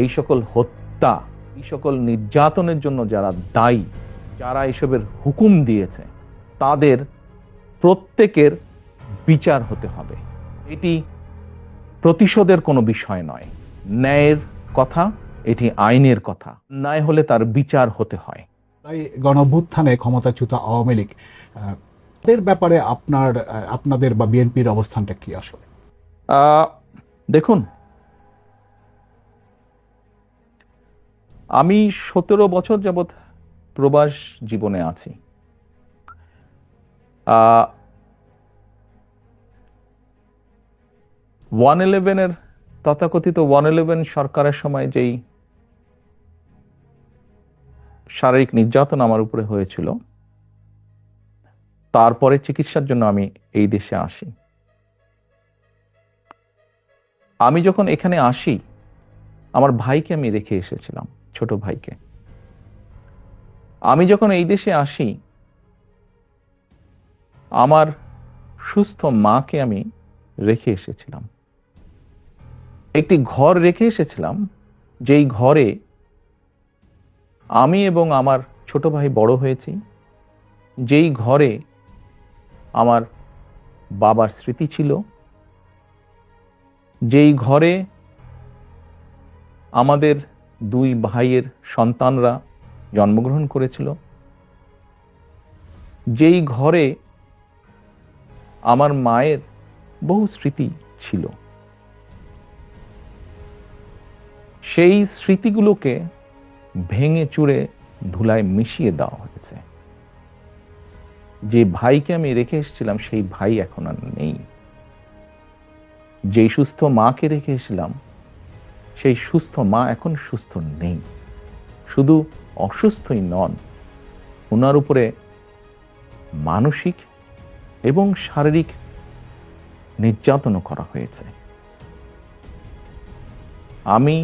এই সকল হত্যা, এই সকল নির্যাতনের জন্য যারা দায়ী, যারা এসবের হুকুম দিয়েছে, তাদের প্রত্যেকের বিচার হতে হবে। এটি প্রতিশোধের কোনো বিষয় নয়, ন্যায়ের কথা, এটি আইনের কথা। ন্যায় হলে তার বিচার হতে হয়। তাই গণঅভ্যুত্থানে ক্ষমতাচ্যুত আওয়ামী লীগ এর ব্যাপারে আপনাদের বা বিএনপির অবস্থানটা কি আসলে? দেখুন, আমি 17 বছর যাবৎ প্রবাস জীবনে আছি। 111 তথাকথিত 111 সরকারের সময় যেই শারীরিক নির্যাতন আমার উপরে হয়েছিল, তারপরে চিকিৎসার জন্য আমি এই দেশে আসি। আমি যখন এখানে আসি, আমার ভাইকে আমি রেখে এসেছিলাম, ছোট ভাইকে। আমি যখন এই দেশে আসি, আমার সুস্থ মাকে আমি রেখে এসেছিলাম। একটি ঘর রেখে এসেছিলাম, যেই ঘরে আমি এবং আমার ছোট ভাই বড় হয়েছি, যেই ঘরে আমার বাবার স্মৃতি ছিল, যেই ঘরে আমাদের দুই ভাইয়ের সন্তানরা জন্মগ্রহণ করেছিল, যেই ঘরে আমার মায়ের বহু স্মৃতি ছিল, সেই স্মৃতিগুলোকে ভেঙে চুরে ধুলায় মিশিয়ে দেওয়া হয়েছে। যে ভাইকে আমি রেখে এসেছিলাম, সেই ভাই এখন আর নেই। যেই সুস্থ মাকে রেখে এসেছিলাম, সেই সুস্থ মা এখন সুস্থ নেই। শুধু অসুস্থই নন, ওনার উপরে মানসিক এবং শারীরিক নির্যাতনও করা হয়েছে। আমি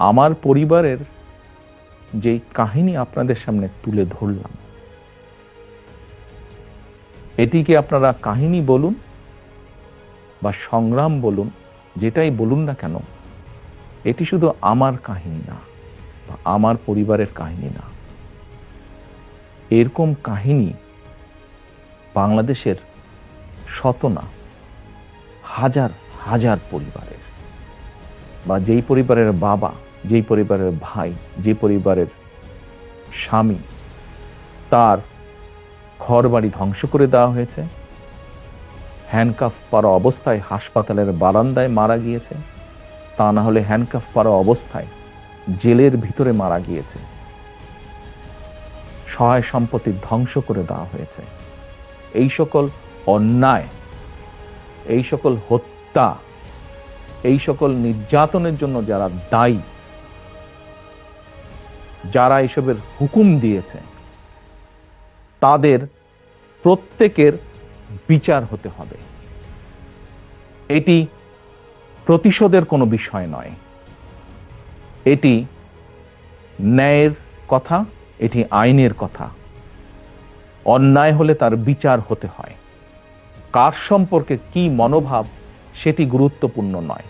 আমার পরিবারের যে কাহিনী আপনাদের সামনে তুলে ধরলাম, এটিকে আপনারা কাহিনী বলুন বা সংগ্রাম বলুন, যেটাই বলুন না কেন, এটি শুধু আমার কাহিনী না বা আমার পরিবারের কাহিনী না। এরকম কাহিনী বাংলাদেশের শত না, হাজার হাজার পরিবারের, বা যেই পরিবারের বাবা, যেই পরিবারের ভাই, যে পরিবারের স্বামী, তার ঘরবাড়ি ধ্বংস করে দেওয়া হয়েছে, হ্যান্ডকাফ পরা অবস্থায় হাসপাতালের বারান্দায় মারা গিয়েছে, তা না হলে হ্যান্ডকাফ পরা অবস্থায় জেলের ভিতরে মারা গিয়েছে, সহায় সম্পত্তি ধ্বংস করে দেওয়া হয়েছে। এই সকল অন্যায়, এই সকল হত্যা, এই সকল নির্যাতনের জন্য যারা দায়ী, যারা এসবের হুকুম দিয়েছে, তাদের প্রত্যেকের বিচার হতে হবে। এটি প্রতিশোধের কোনো বিষয় নয়, এটি ন্যায়ের কথা, এটি আইনের কথা। অন্যায় হলে তার বিচার হতে হয়। কার সম্পর্কে কি মনোভাব, সেটি গুরুত্বপূর্ণ নয়।